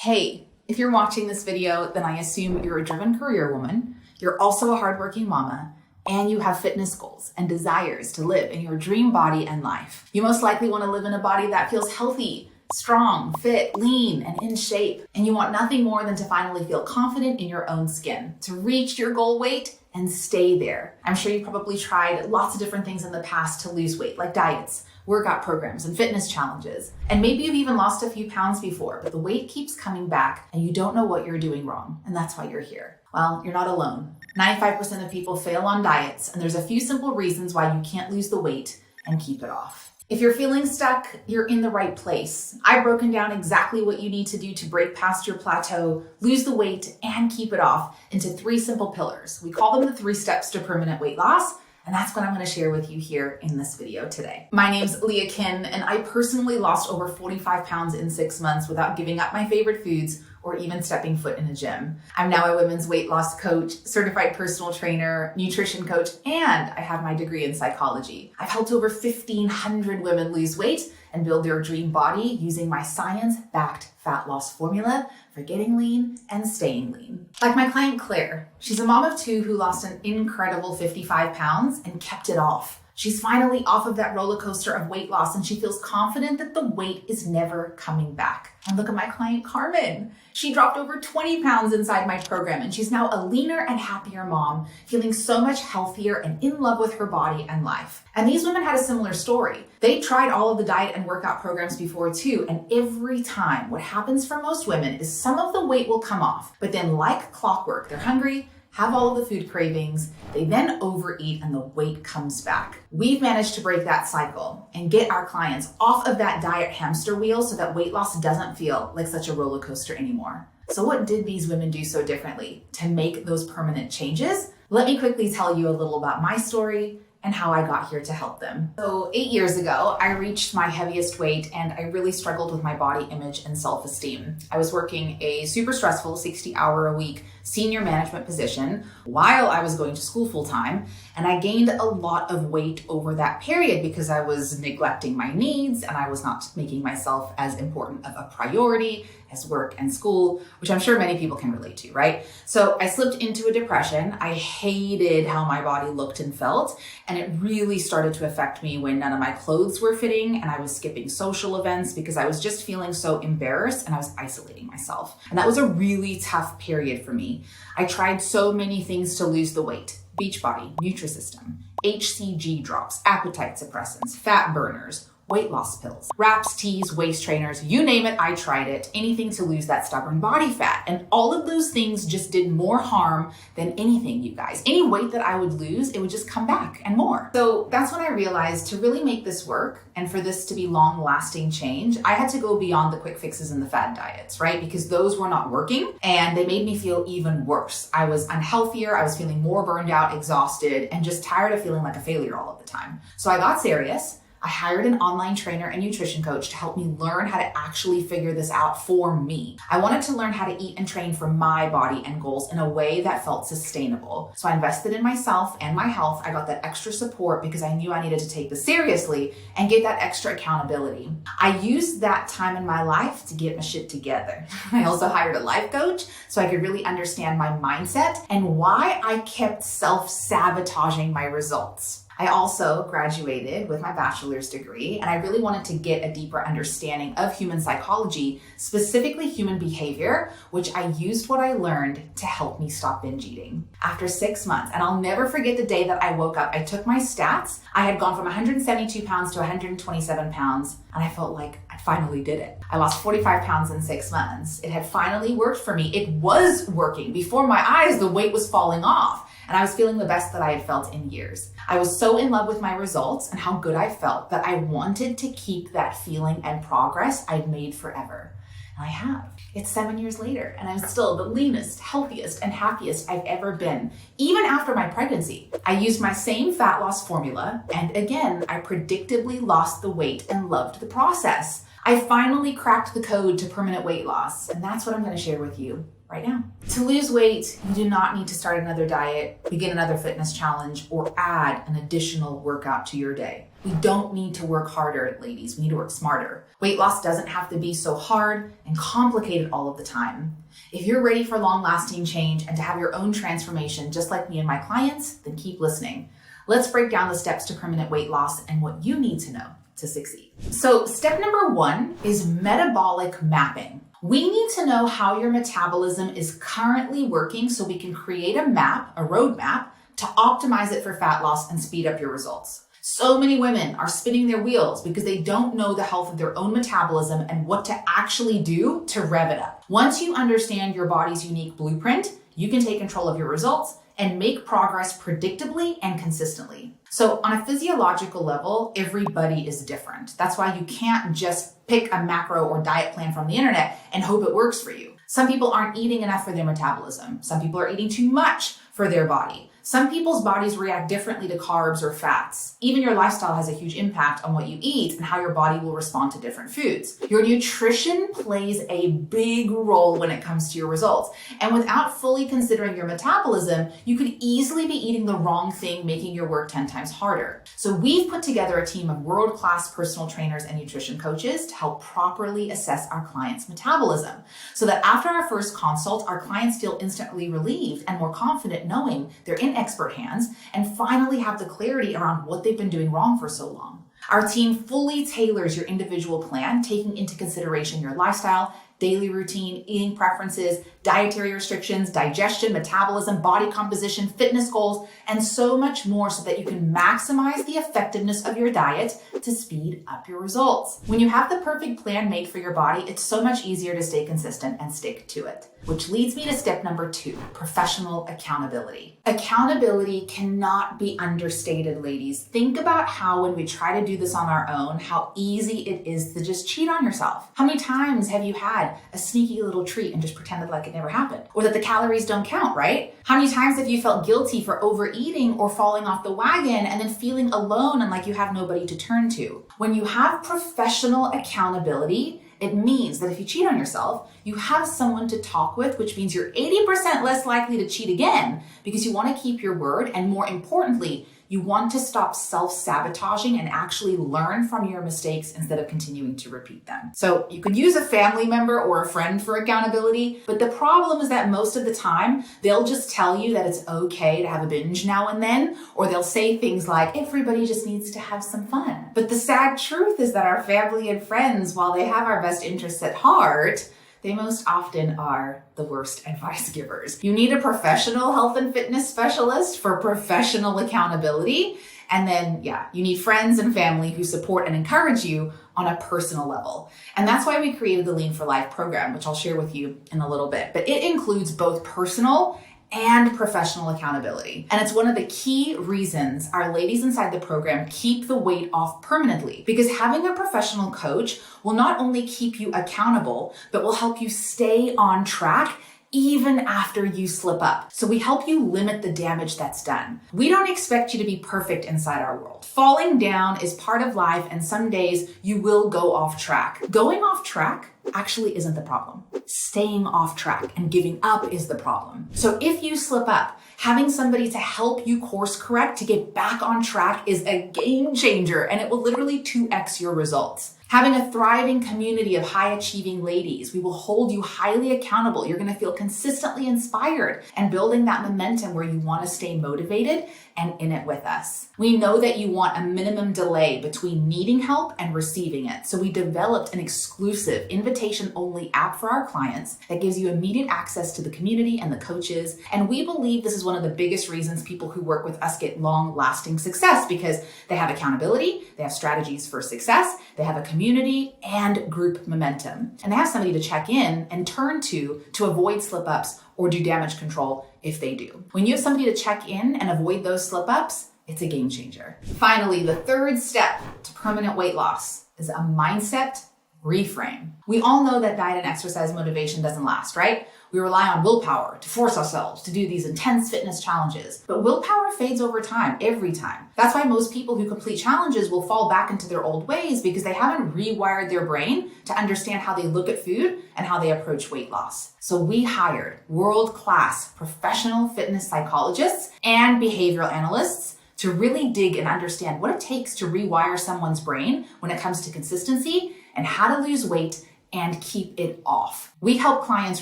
Hey, if you're watching this video, then I assume you're a driven career woman, you're also a hardworking mama, and you have fitness goals and desires to live in your dream body and life. You most likely want to live in a body that feels healthy, strong, fit, lean, and in shape. And you want nothing more than to finally feel confident in your own skin, to reach your goal weight and stay there. I'm sure you've probably tried lots of different things in the past to lose weight, like diets, workout programs, and fitness challenges. And maybe you've even lost a few pounds before, but the weight keeps coming back and you don't know what you're doing wrong. And that's why you're here. Well, you're not alone. 95% of people fail on diets, and there's a few simple reasons why you can't lose the weight and keep it off. If you're feeling stuck, you're in the right place. I've broken down exactly what you need to do to break past your plateau, lose the weight, and keep it off into 3 simple pillars. We call them the 3 steps to permanent weight loss. And that's what I'm going to share with you here in this video today. My name's Leah Kin, and I personally lost over 45 pounds in 6 months without giving up my favorite foods or even stepping foot in a gym. I'm now a women's weight loss coach, certified personal trainer, nutrition coach, and I have my degree in psychology. I've helped over 1,500 women lose weight and build their dream body using my science-backed fat loss formula for getting lean and staying lean. Like my client Claire, she's a mom of 2 who lost an incredible 55 pounds and kept it off. She's finally off of that roller coaster of weight loss and she feels confident that the weight is never coming back. And look at my client Carmen. She dropped over 20 pounds inside my program and she's now a leaner and happier mom, feeling so much healthier and in love with her body and life. And these women had a similar story. They tried all of the diet and workout programs before too, and every time what happens for most women is some of the weight will come off, but then like clockwork, they're hungry, have all of the food cravings, they then overeat and the weight comes back. We've managed to break that cycle and get our clients off of that diet hamster wheel so that weight loss doesn't feel like such a roller coaster anymore. So what did these women do so differently to make those permanent changes? Let me quickly tell you a little about my story and how I got here to help them. So 8 years ago, I reached my heaviest weight and I really struggled with my body image and self-esteem. I was working a super stressful 60-hour-a-week senior management position while I was going to school full-time, and I gained a lot of weight over that period because I was neglecting my needs and I was not making myself as important of a priority as work and school, which I'm sure many people can relate to, right? So I slipped into a depression. I hated how my body looked and felt, and it really started to affect me when none of my clothes were fitting and I was skipping social events because I was just feeling so embarrassed and I was isolating myself. And that was a really tough period for me. I tried so many things to lose the weight: Beachbody, Nutrisystem, HCG drops, appetite suppressants, fat burners, weight loss pills, wraps, teas, waist trainers, you name it, I tried it. Anything to lose that stubborn body fat. And all of those things just did more harm than anything, you guys. Any weight that I would lose, it would just come back and more. So that's when I realized to really make this work and for this to be long-lasting change, I had to go beyond the quick fixes and the fad diets, right? Because those were not working and they made me feel even worse. I was unhealthier, I was feeling more burned out, exhausted, and just tired of feeling like a failure all of the time. So I got serious. I hired an online trainer and nutrition coach to help me learn how to actually figure this out for me. I wanted to learn how to eat and train for my body and goals in a way that felt sustainable. So I invested in myself and my health. I got that extra support because I knew I needed to take this seriously and get that extra accountability. I used that time in my life to get my shit together. I also hired a life coach so I could really understand my mindset and why I kept self-sabotaging my results. I also graduated with my bachelor's degree, and I really wanted to get a deeper understanding of human psychology, specifically human behavior, which I used what I learned to help me stop binge eating. After 6 months, and I'll never forget the day that I woke up, I took my stats. I had gone from 172 pounds to 127 pounds, and I felt like I finally did it. I lost 45 pounds in 6 months. It had finally worked for me. It was working. Before my eyes, the weight was falling off. And I was feeling the best that I had felt in years. I was so in love with my results and how good I felt that I wanted to keep that feeling and progress I'd made forever. And I have. It's 7 years later, and I'm still the leanest, healthiest, and happiest I've ever been, even after my pregnancy. I used my same fat loss formula, and again, I predictably lost the weight and loved the process. I finally cracked the code to permanent weight loss, and that's what I'm going to share with you right now. To lose weight, you do not need to start another diet, begin another fitness challenge, or add an additional workout to your day. We don't need to work harder, ladies. We need to work smarter. Weight loss doesn't have to be so hard and complicated all of the time. If you're ready for long-lasting change and to have your own transformation, just like me and my clients, then keep listening. Let's break down the steps to permanent weight loss and what you need to know to succeed. So step number 1 is metabolic mapping. We need to know how your metabolism is currently working so we can create a map, a roadmap, to optimize it for fat loss and speed up your results. So many women are spinning their wheels because they don't know the health of their own metabolism and what to actually do to rev it up. Once you understand your body's unique blueprint, you can take control of your results and make progress predictably and consistently. So on a physiological level, everybody is different. That's why you can't just pick a macro or diet plan from the internet and hope it works for you. Some people aren't eating enough for their metabolism. Some people are eating too much for their body. Some people's bodies react differently to carbs or fats. Even your lifestyle has a huge impact on what you eat and how your body will respond to different foods. Your nutrition plays a big role when it comes to your results. And without fully considering your metabolism, you could easily be eating the wrong thing, making your work 10 times harder. So we've put together a team of world-class personal trainers and nutrition coaches to help properly assess our clients' metabolism, so that after our first consult, our clients feel instantly relieved and more confident knowing they're in expert hands and finally have the clarity around what they've been doing wrong for so long. Our team fully tailors your individual plan, taking into consideration your lifestyle, daily routine, eating preferences, dietary restrictions, digestion, metabolism, body composition, fitness goals, and so much more so that you can maximize the effectiveness of your diet to speed up your results. When you have the perfect plan made for your body, it's so much easier to stay consistent and stick to it. Which leads me to step number 2, professional accountability. Accountability cannot be understated, ladies. Think about how when we try to do this on our own, how easy it is to just cheat on yourself. How many times have you had a sneaky little treat and just pretended like it never happened? Or that the calories don't count, right? How many times have you felt guilty for overeating or falling off the wagon and then feeling alone and like you have nobody to turn to? When you have professional accountability, it means that if you cheat on yourself, you have someone to talk with, which means you're 80% less likely to cheat again because you want to keep your word. And more importantly, you want to stop self-sabotaging and actually learn from your mistakes instead of continuing to repeat them. So you could use a family member or a friend for accountability, but the problem is that most of the time, they'll just tell you that it's okay to have a binge now and then, or they'll say things like, everybody just needs to have some fun. But the sad truth is that our family and friends, while they have our best interests at heart, they most often are the worst advice givers. You need a professional health and fitness specialist for professional accountability. And then, you need friends and family who support and encourage you on a personal level. And that's why we created the Lean for Life program, which I'll share with you in a little bit. But it includes both personal and professional accountability. And it's one of the key reasons our ladies inside the program keep the weight off permanently, because having a professional coach will not only keep you accountable, but will help you stay on track even after you slip up. So we help you limit the damage that's done. We don't expect you to be perfect inside our world. Falling down is part of life, and some days you will go off track. Going off track actually isn't the problem. Staying off track and giving up is the problem. So if you slip up, having somebody to help you course correct to get back on track is a game changer, and it will literally 2x your results. Having a thriving community of high-achieving ladies, we will hold you highly accountable. You're going to feel consistently inspired and building that momentum where you want to stay motivated and in it with us. We know that you want a minimum delay between needing help and receiving it. So we developed an exclusive invitation-only app for our clients that gives you immediate access to the community and the coaches. And we believe this is one of the biggest reasons people who work with us get long-lasting success, because they have accountability, they have strategies for success, they have a community and group momentum, and they have somebody to check in and turn to avoid slip-ups or do damage control if they do. When you have somebody to check in and avoid those slip-ups, it's a game changer. Finally, the third step to permanent weight loss is a mindset reframe. We all know that diet and exercise motivation doesn't last, right? We rely on willpower to force ourselves to do these intense fitness challenges. But willpower fades over time, every time. That's why most people who complete challenges will fall back into their old ways, because they haven't rewired their brain to understand how they look at food and how they approach weight loss. So we hired world-class professional fitness psychologists and behavioral analysts to really dig and understand what it takes to rewire someone's brain when it comes to consistency and how to lose weight and keep it off. We help clients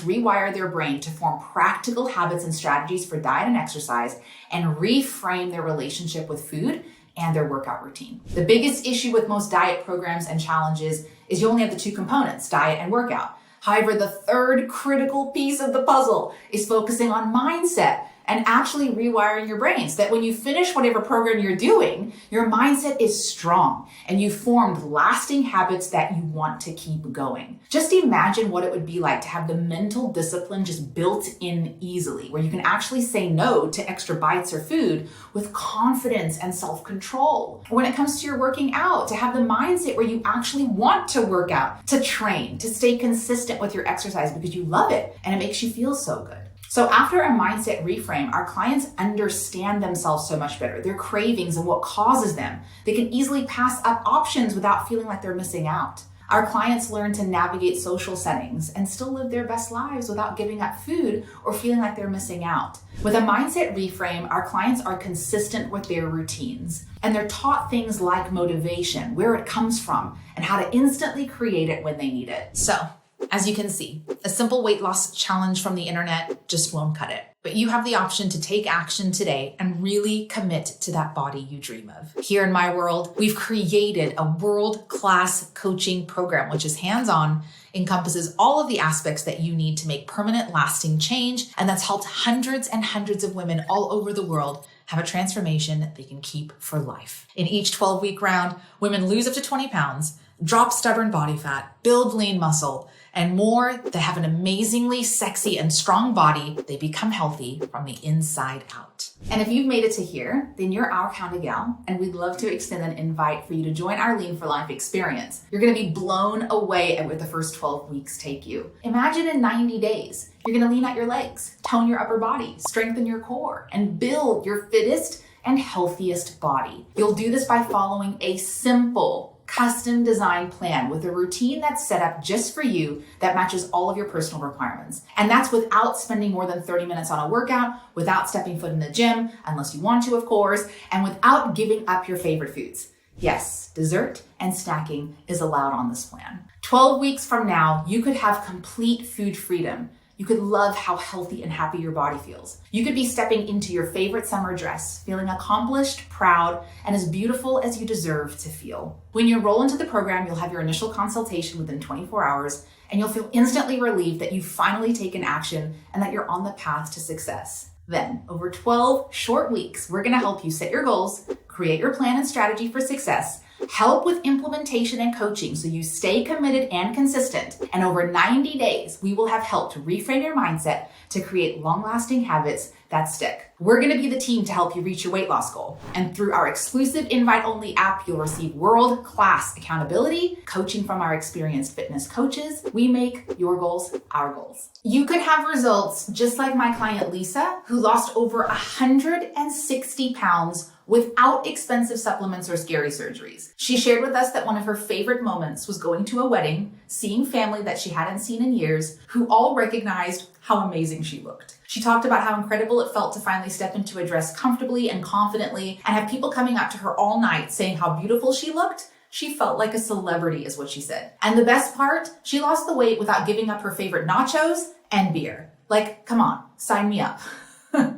rewire their brain to form practical habits and strategies for diet and exercise and reframe their relationship with food and their workout routine. The biggest issue with most diet programs and challenges is you only have the two components, diet and workout. However, the third critical piece of the puzzle is focusing on mindset and actually rewiring your brain so that when you finish whatever program you're doing, your mindset is strong and you've formed lasting habits that you want to keep going. Just imagine what it would be like to have the mental discipline just built in easily, where you can actually say no to extra bites or food with confidence and self-control. When it comes to your working out, to have the mindset where you actually want to work out, to train, to stay consistent with your exercise because you love it and it makes you feel so good. So after a mindset reframe, our clients understand themselves so much better, their cravings and what causes them. They can easily pass up options without feeling like they're missing out. Our clients learn to navigate social settings and still live their best lives without giving up food or feeling like they're missing out. With a mindset reframe, our clients are consistent with their routines and they're taught things like motivation, where it comes from, and how to instantly create it when they need it. So, as you can see, a simple weight loss challenge from the internet just won't cut it. But you have the option to take action today and really commit to that body you dream of. Here in my world, we've created a world-class coaching program, which is hands-on, encompasses all of the aspects that you need to make permanent, lasting change, and that's helped hundreds and hundreds of women all over the world have a transformation they can keep for life. In each 12-week round, women lose up to 20 pounds, drop stubborn body fat, build lean muscle, and more. They have an amazingly sexy and strong body. They become healthy from the inside out. And if you've made it to here, then you're our kind of gal, and we'd love to extend an invite for you to join our Lean for Life experience. You're going to be blown away at what the first 12 weeks take you. Imagine in 90 days, you're going to lean out your legs, tone your upper body, strengthen your core, and build your fittest and healthiest body. You'll do this by following a simple custom design plan with a routine that's set up just for you that matches all of your personal requirements. And that's without spending more than 30 minutes on a workout, without stepping foot in the gym, unless you want to, of course, and without giving up your favorite foods. Yes, dessert and snacking is allowed on this plan. 12 weeks from now, you could have complete food freedom. You could love how healthy and happy your body feels. You could be stepping into your favorite summer dress, feeling accomplished, proud, and as beautiful as you deserve to feel. When you enroll into the program, you'll have your initial consultation within 24 hours, and you'll feel instantly relieved that you've finally taken action and that you're on the path to success. Then, over 12 short weeks, we're going to help you set your goals, create your plan and strategy for success, help with implementation and coaching so you stay committed and consistent. And over 90 days, we will have helped to reframe your mindset to create long-lasting habits that stick. We're going to be the team to help you reach your weight loss goal. And through our exclusive invite-only app, you'll receive world-class accountability, coaching from our experienced fitness coaches. We make your goals our goals. You could have results just like my client Lisa, who lost over 160 pounds without expensive supplements or scary surgeries. She shared with us that one of her favorite moments was going to a wedding, seeing family that she hadn't seen in years, who all recognized how amazing she looked. She talked about how incredible it felt to finally step into a dress comfortably and confidently and have people coming up to her all night saying how beautiful she looked. She felt like a celebrity, is what she said. And the best part, she lost the weight without giving up her favorite nachos and beer. Like, come on, sign me up.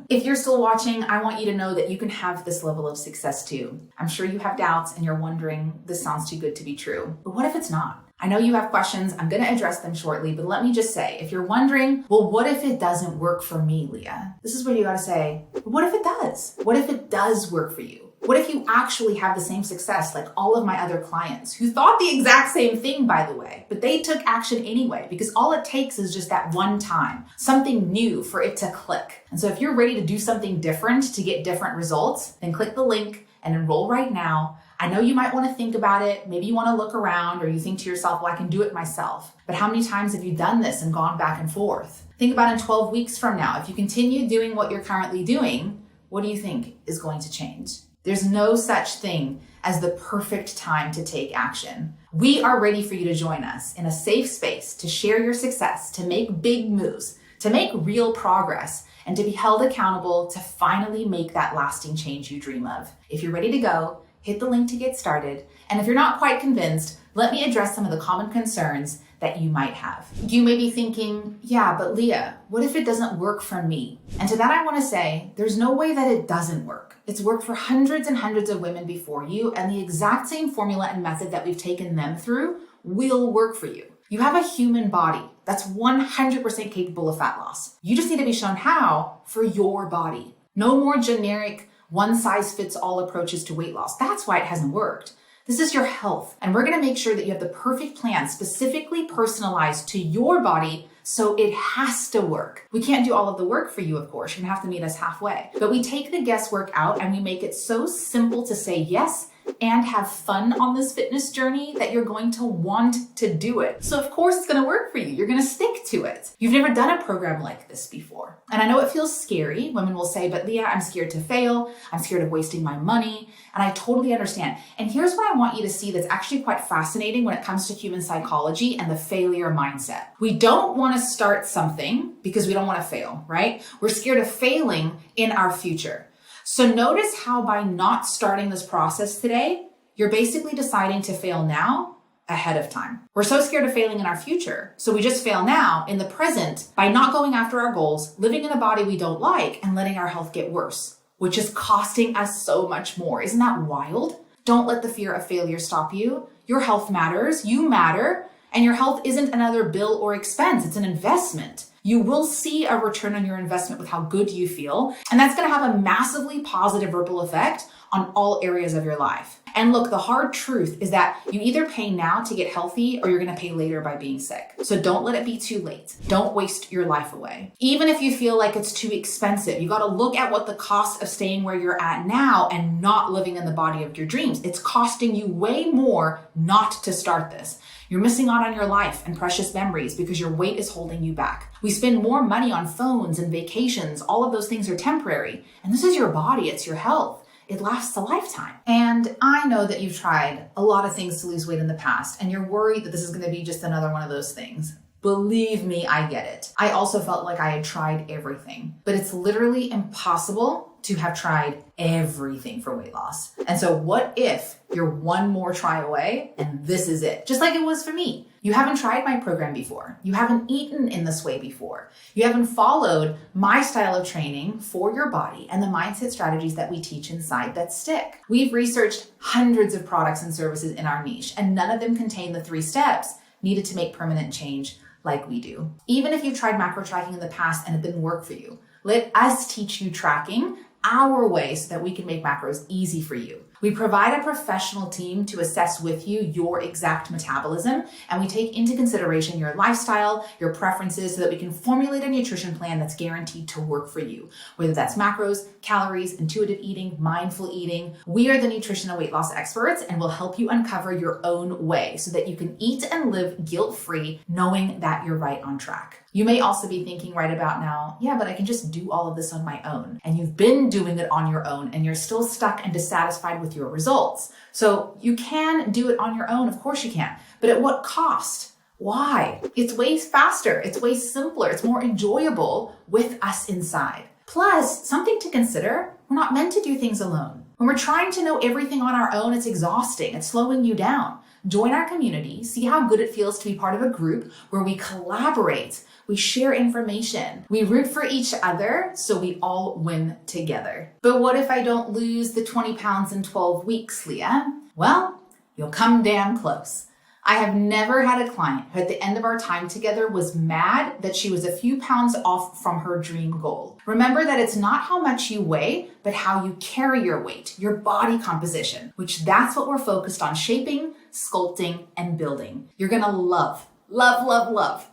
If you're still watching, I want you to know that you can have this level of success too. I'm sure you have doubts and you're wondering, this sounds too good to be true. But what if it's not? I know you have questions. I'm going to address them shortly, but let me just say, if you're wondering, well, what if it doesn't work for me, Leah? This is where you got to say, what if it does? What if it does work for you? What if you actually have the same success like all of my other clients who thought the exact same thing, by the way, but they took action anyway, because all it takes is just that one time, something new for it to click. And so if you're ready to do something different to get different results, then click the link and enroll right now. I know you might want to think about it. Maybe you want to look around or you think to yourself, well, I can do it myself. But how many times have you done this and gone back and forth? Think about in 12 weeks from now, if you continue doing what you're currently doing, what do you think is going to change? There's no such thing as the perfect time to take action. We are ready for you to join us in a safe space to share your success, to make big moves, to make real progress, and to be held accountable to finally make that lasting change you dream of. If you're ready to go, hit the link to get started. And if you're not quite convinced, let me address some of the common concerns that you might have. You may be thinking, yeah, but Leah, what if it doesn't work for me? And to that I want to say, there's no way that it doesn't work. It's worked for hundreds and hundreds of women before you, and the exact same formula and method that we've taken them through will work for you. You have a human body that's 100% capable of fat loss. You just need to be shown how for your body. No more generic one-size-fits-all approaches to weight loss. That's why it hasn't worked. This is your health, and we're going to make sure that you have the perfect plan specifically personalized to your body, so it has to work. We can't do all of the work for you, of course. You're going to have to meet us halfway. But we take the guesswork out and we make it so simple to say yes and have fun on this fitness journey that you're going to want to do it. So of course it's going to work for you. You're going to stick to it. You've never done a program like this before. And I know it feels scary. Women will say, but Leah, I'm scared to fail. I'm scared of wasting my money. And I totally understand. And here's what I want you to see that's actually quite fascinating when it comes to human psychology and the failure mindset. We don't want to start something because we don't want to fail, right? We're scared of failing in our future. So notice how by not starting this process today, you're basically deciding to fail now ahead of time. We're so scared of failing in our future. So we just fail now in the present by not going after our goals, living in a body we don't like, and letting our health get worse, which is costing us so much more. Isn't that wild? Don't let the fear of failure stop you. Your health matters, you matter, and your health isn't another bill or expense. It's an investment. You will see a return on your investment with how good you feel. And that's going to have a massively positive ripple effect on all areas of your life. And look, the hard truth is that you either pay now to get healthy or you're going to pay later by being sick. So don't let it be too late. Don't waste your life away. Even if you feel like it's too expensive, you got to look at what the cost of staying where you're at now and not living in the body of your dreams. It's costing you way more not to start this. You're missing out on your life and precious memories because your weight is holding you back. We spend more money on phones and vacations. All of those things are temporary. And this is your body. It's your health. It lasts a lifetime. And I know that you've tried a lot of things to lose weight in the past, and you're worried that this is going to be just another one of those things. Believe me, I get it. I also felt like I had tried everything, but it's literally impossible to have tried everything for weight loss. And so what if you're one more try away and this is it? Just like it was for me. You haven't tried my program before. You haven't eaten in this way before. You haven't followed my style of training for your body and the mindset strategies that we teach inside that stick. We've researched hundreds of products and services in our niche, and none of them contain the 3 steps needed to make permanent change like we do. Even if you've tried macro tracking in the past and it didn't work for you, let us teach you tracking our way so that we can make macros easy for you. We provide a professional team to assess with you your exact metabolism, and we take into consideration your lifestyle, your preferences, so that we can formulate a nutrition plan that's guaranteed to work for you. Whether that's macros, calories, intuitive eating, mindful eating, we are the nutrition and weight loss experts, and will help you uncover your own way so that you can eat and live guilt-free, knowing that you're right on track. You may also be thinking right about now, yeah, but I can just do all of this on my own. And you've been doing it on your own and you're still stuck and dissatisfied with your results. So you can do it on your own. Of course you can. But at what cost? Why? It's way faster. It's way simpler. It's more enjoyable with us inside. Plus, something to consider, we're not meant to do things alone. When we're trying to know everything on our own, it's exhausting. It's slowing you down. Join our community. See how good it feels to be part of a group where we collaborate. We share information. We root for each other so we all win together. But what if I don't lose the 20 pounds in 12 weeks, Leah? Well, you'll come damn close. I have never had a client who at the end of our time together was mad that she was a few pounds off from her dream goal. Remember that it's not how much you weigh, but how you carry your weight, your body composition, which that's what we're focused on shaping, sculpting, and building. You're gonna love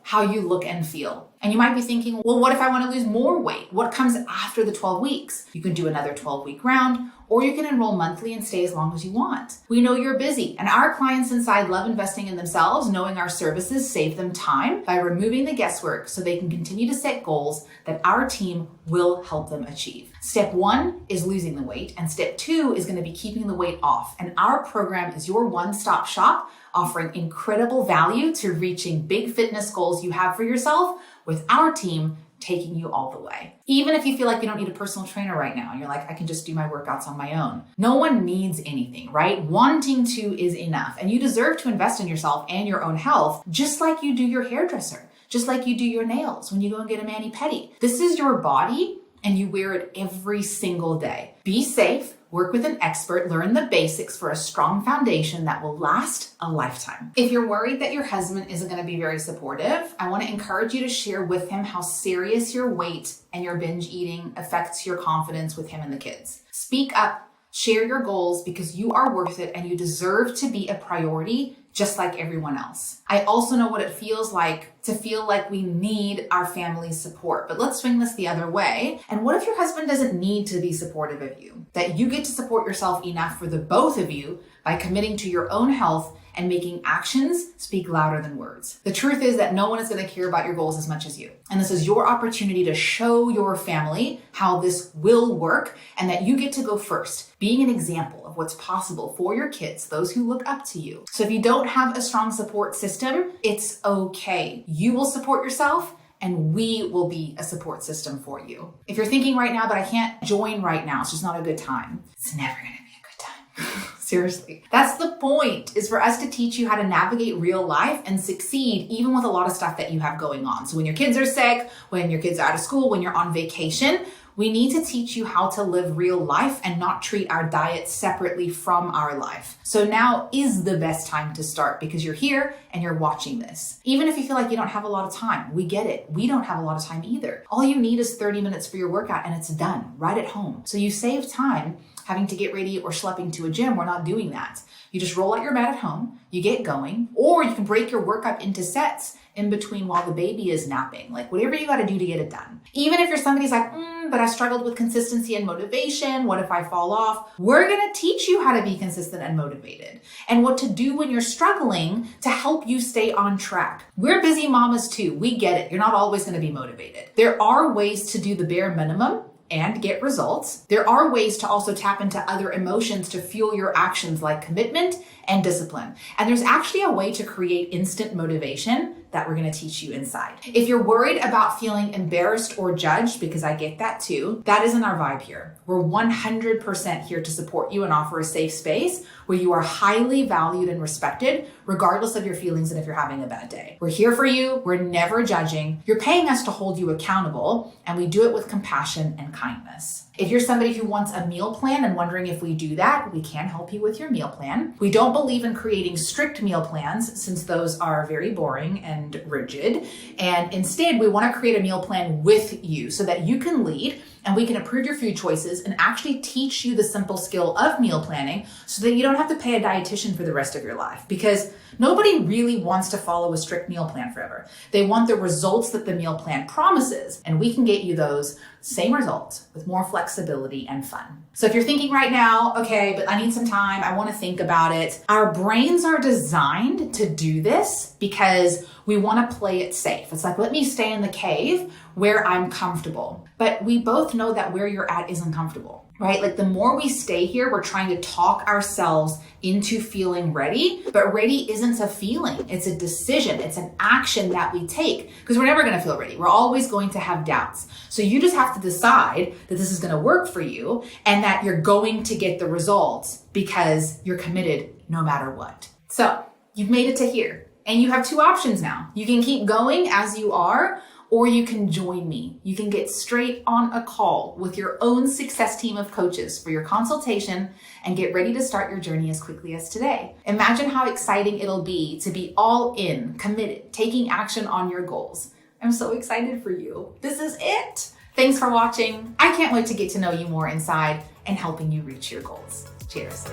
how you look and feel. And you might be thinking, well, what if I want to lose more weight? What comes after the 12 weeks? You can do another 12-week round, or you can enroll monthly and stay as long as you want. We know you're busy, and our clients inside love investing in themselves, knowing our services save them time by removing the guesswork so they can continue to set goals that our team will help them achieve. Step 1 is losing the weight, and step 2 is going to be keeping the weight off. And our program is your one-stop shop, offering incredible value to reaching big fitness goals you have for yourself with our team taking you all the way. Even if you feel like you don't need a personal trainer right now, and you're like, I can just do my workouts on my own. No one needs anything, right? Wanting to is enough. And you deserve to invest in yourself and your own health, just like you do your hairdresser, just like you do your nails when you go and get a mani-pedi. This is your body and you wear it every single day. Be safe. Work with an expert, learn the basics for a strong foundation that will last a lifetime. If you're worried that your husband isn't going to be very supportive, I want to encourage you to share with him how serious your weight and your binge eating affects your confidence with him and the kids. Speak up, share your goals because you are worth it and you deserve to be a priority just like everyone else. I also know what it feels like to feel like we need our family's support, but let's swing this the other way. And what if your husband doesn't need to be supportive of you? That you get to support yourself enough for the both of you by committing to your own health and making actions speak louder than words. The truth is that no one is going to care about your goals as much as you. And this is your opportunity to show your family how this will work and that you get to go first, being an example of what's possible for your kids, those who look up to you. So if you don't have a strong support system, it's okay. You will support yourself and we will be a support system for you. If you're thinking right now, but I can't join right now, it's just not a good time. It's never going to be a good time. Seriously. That's the point, is for us to teach you how to navigate real life and succeed even with a lot of stuff that you have going on. So when your kids are sick, when your kids are out of school, when you're on vacation, we need to teach you how to live real life and not treat our diet separately from our life. So now is the best time to start because you're here and you're watching this. Even if you feel like you don't have a lot of time, we get it. We don't have a lot of time either. All you need is 30 minutes for your workout and it's done right at home. So you save time having to get ready or schlepping to a gym. We're not doing that. You just roll out your mat at home, you get going, or you can break your workout into sets in between while the baby is napping. Like whatever you got to do to get it done. Even if you're somebody's like, but I struggled with consistency and motivation. What if I fall off? We're going to teach you how to be consistent and motivated and what to do when you're struggling to help you stay on track. We're busy mamas too. We get it. You're not always going to be motivated. There are ways to do the bare minimum and get results. There are ways to also tap into other emotions to fuel your actions like commitment and discipline. And there's actually a way to create instant motivation that we're going to teach you inside. If you're worried about feeling embarrassed or judged, because I get that too, that isn't our vibe here. We're 100% here to support you and offer a safe space where you are highly valued and respected, regardless of your feelings and if you're having a bad day. We're here for you. We're never judging. You're paying us to hold you accountable, and we do it with compassion and kindness. If you're somebody who wants a meal plan and wondering if we do that, we can help you with your meal plan. We don't believe in creating strict meal plans since those are very boring and rigid. And instead, we want to create a meal plan with you so that you can lead and we can approve your food choices and actually teach you the simple skill of meal planning so that you don't have to pay a dietitian for the rest of your life, because nobody really wants to follow a strict meal plan forever. They want the results that the meal plan promises, and we can get you those same results with more flexibility and fun. So if you're thinking right now, okay, but I need some time, I want to think about it. Our brains are designed to do this because we want to play it safe. It's like, let me stay in the cave where I'm comfortable. But we both know that where you're at isn't comfortable, right? Like the more we stay here, we're trying to talk ourselves into feeling ready, but ready isn't a feeling. It's a decision. It's an action that we take because we're never going to feel ready. We're always going to have doubts. So you just have to decide that this is going to work for you and that you're going to get the results because you're committed no matter what. So you've made it to here and you have two options now. You can keep going as you are, or you can join me. You can get straight on a call with your own success team of coaches for your consultation and get ready to start your journey as quickly as today. Imagine how exciting it'll be to be all in, committed, taking action on your goals. I'm so excited for you. This is it. Thanks for watching. I can't wait to get to know you more inside and helping you reach your goals. Cheers.